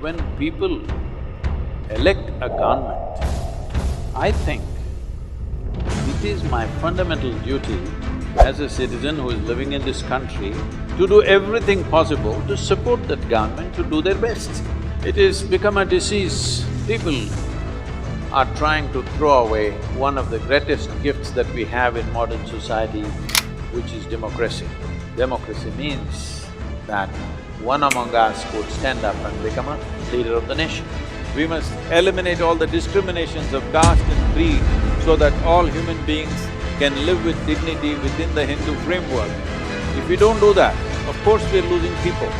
When people elect a government, I think it is my fundamental duty as a citizen who is living in this country to do everything possible to support that government to do their best. It has become a disease. People are trying to throw away one of the greatest gifts that we have in modern society, which is democracy. Democracy means that one among us could stand up and become a leader of the nation. We must eliminate all the discriminations of caste and creed so that all human beings can live with dignity within the Hindu framework. If we don't do that, of course we're losing people.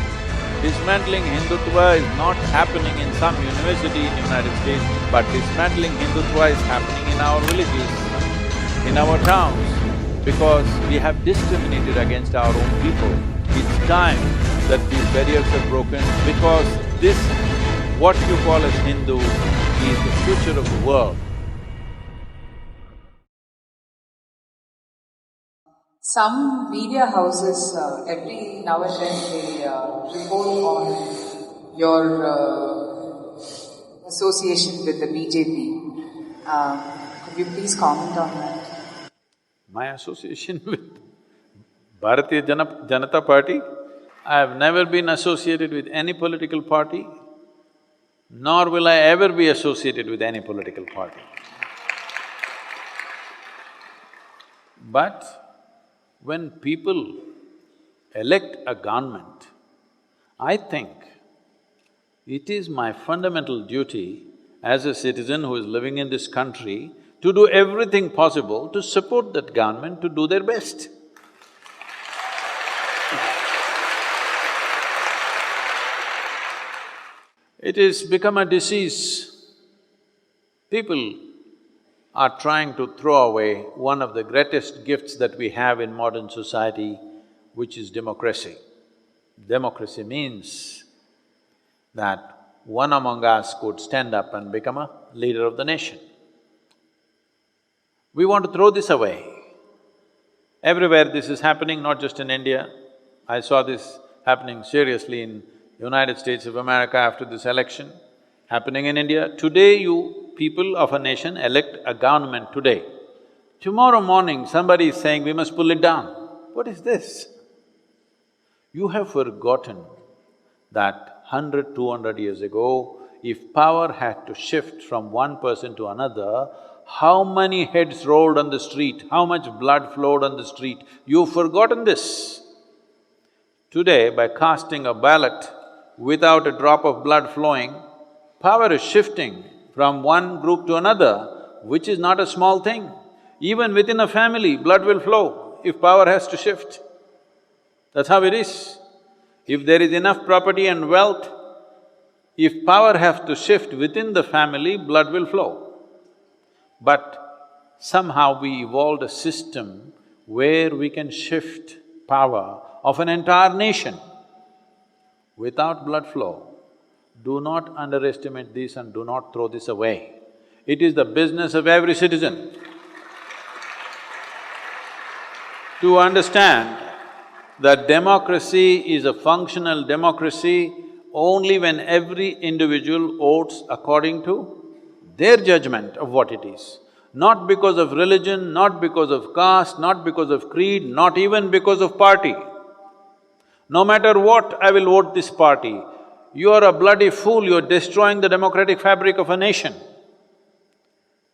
Dismantling Hindutva is not happening in some university in United States, but dismantling Hindutva is happening in our villages, in our towns, because we have discriminated against our own people. It's time that these barriers are broken, because this, what you call as Hindu, is the future of the world. Some media houses, every now and then they report on your association with the BJP. Could you please comment on that? My association with Bharatiya Janata Party? I have never been associated with any political party, nor will I ever be associated with any political party. But when people elect a government, I think it is my fundamental duty as a citizen who is living in this country to do everything possible to support that government to do their best. It has become a disease. People are trying to throw away one of the greatest gifts that we have in modern society, which is democracy. Democracy means that one among us could stand up and become a leader of the nation. We want to throw this away. Everywhere this is happening, not just in India. I saw this happening seriously in United States of America after this election, happening in India. Today you people of a nation elect a government today. Tomorrow morning somebody is saying, we must pull it down. What is this? You have forgotten that 100, 200 years ago, if power had to shift from one person to another, how many heads rolled on the street, how much blood flowed on the street? You've forgotten this. Today, by casting a ballot without a drop of blood flowing, power is shifting from one group to another, which is not a small thing. Even within a family, blood will flow if power has to shift. That's how it is. If there is enough property and wealth, if power has to shift within the family, blood will flow. But somehow we evolved a system where we can shift power of an entire nation without blood flow. Do not underestimate this and do not throw this away. It is the business of every citizen to understand that democracy is a functional democracy only when every individual votes according to their judgment of what it is. Not because of religion, not because of caste, not because of creed, not even because of party. No matter what, I will vote this party. You are a bloody fool, you are destroying the democratic fabric of a nation.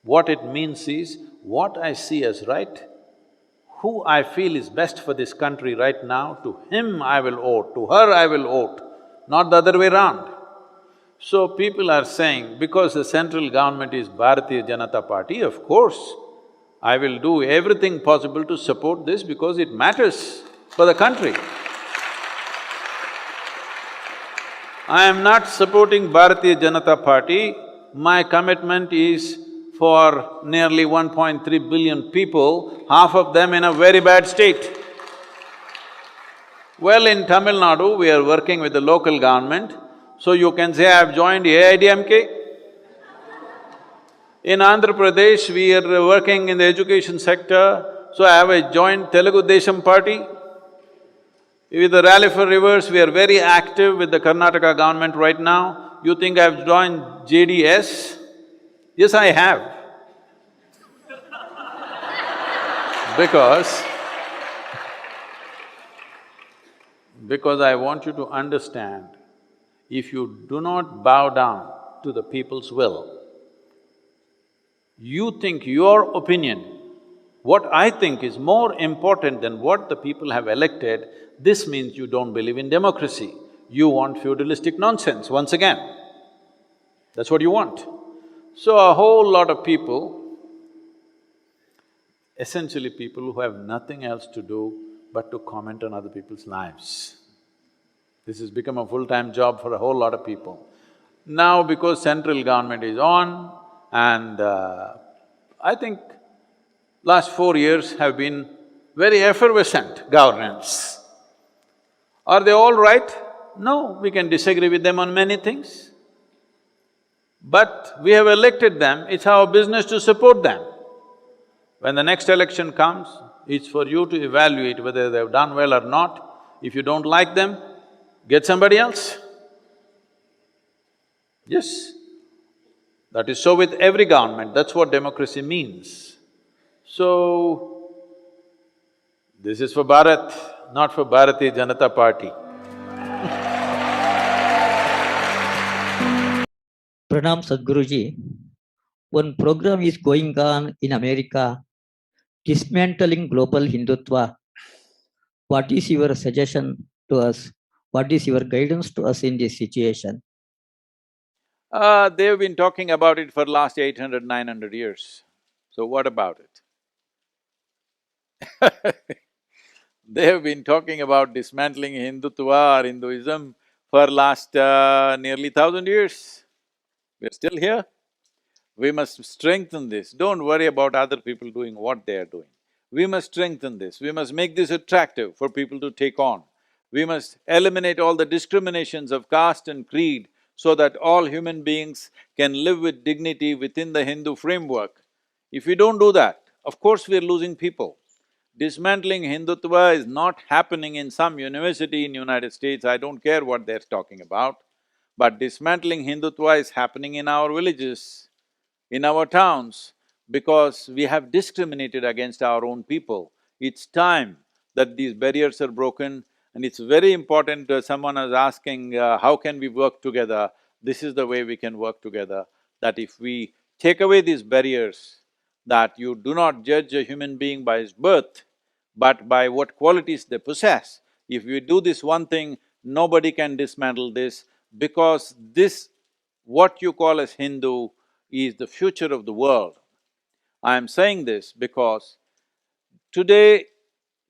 What it means is, what I see as right, who I feel is best for this country right now, to him I will vote, to her I will vote, not the other way around. So people are saying, because the central government is Bharatiya Janata Party, of course, I will do everything possible to support this because it matters for the country. I am not supporting Bharatiya Janata Party. My commitment is for nearly 1.3 billion people, half of them in a very bad state. Well, in Tamil Nadu, we are working with the local government, so you can say I have joined AIDMK. In Andhra Pradesh, we are working in the education sector, so I have joined Telugu Desam Party. With the Rally for Rivers, we are very active with the Karnataka government right now. You think I've joined JDS? Yes, I have. Because… because I want you to understand, if you do not bow down to the people's will, you think your opinion, what I think is more important than what the people have elected, this means you don't believe in democracy. You want feudalistic nonsense once again. That's what you want. So a whole lot of people, essentially people who have nothing else to do but to comment on other people's lives. This has become a full-time job for a whole lot of people. Now because central government is on and I think last 4 years have been very effervescent governance. Are they all right? No, we can disagree with them on many things. But we have elected them, it's our business to support them. When the next election comes, it's for you to evaluate whether they've done well or not. If you don't like them, get somebody else. Yes, that is so with every government, that's what democracy means. So, this is for Bharat, not for Bharatiya Janata Party. Pranam Sadhguruji. One program is going on in America, dismantling global Hindutva. What is your suggestion to us? What is your guidance to us in this situation? They've been talking about it for last 800, 900 years. So what about it? They have been talking about dismantling Hindutva or Hinduism for last nearly 1,000 years. We're still here. We must strengthen this. Don't worry about other people doing what they are doing. We must strengthen this. We must make this attractive for people to take on. We must eliminate all the discriminations of caste and creed so that all human beings can live with dignity within the Hindu framework. If we don't do that, of course we're losing people. Dismantling Hindutva is not happening in some university in United States, I don't care what they're talking about. But dismantling Hindutva is happening in our villages, in our towns, because we have discriminated against our own people. It's time that these barriers are broken and it's very important. Someone is asking, how can we work together? This is the way we can work together, that if we take away these barriers, that you do not judge a human being by his birth, but by what qualities they possess. If we do this one thing, nobody can dismantle this, because this, what you call as Hindu, is the future of the world. I am saying this because today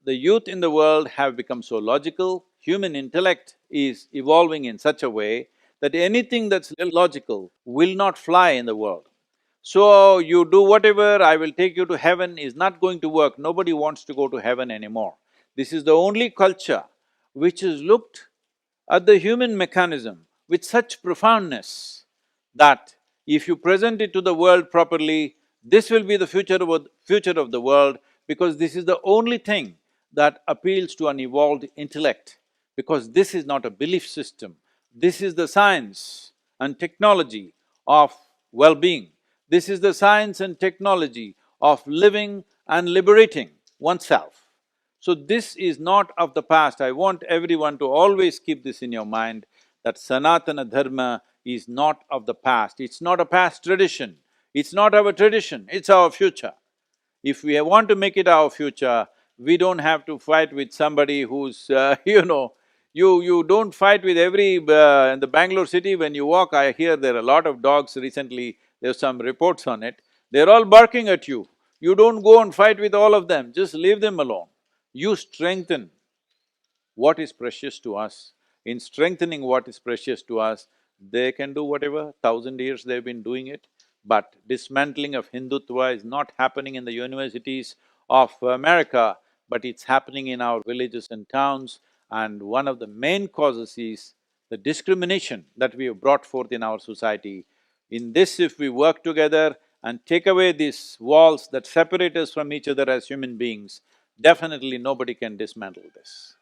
the youth in the world have become so logical, human intellect is evolving in such a way that anything that's illogical will not fly in the world. So, you do whatever, I will take you to heaven is not going to work, nobody wants to go to heaven anymore. This is the only culture which has looked at the human mechanism with such profoundness that if you present it to the world properly, this will be the future of the world, because this is the only thing that appeals to an evolved intellect, because this is not a belief system, this is the science and technology of well-being. This is the science and technology of living and liberating oneself. So this is not of the past. I want everyone to always keep this in your mind, that Sanatana Dharma is not of the past, it's not a past tradition, it's not our tradition, it's our future. If we want to make it our future, we don't have to fight with somebody who's, you don't fight with every… in the Bangalore city when you walk, I hear there are a lot of dogs recently, there's some reports on it, they're all barking at you. You don't go and fight with all of them, just leave them alone. You strengthen what is precious to us. In strengthening what is precious to us, they can do whatever, 1,000 years they've been doing it. But dismantling of Hindutva is not happening in the universities of America, but it's happening in our villages and towns. And one of the main causes is the discrimination that we have brought forth in our society. In this, if we work together and take away these walls that separate us from each other as human beings, definitely nobody can dismantle this.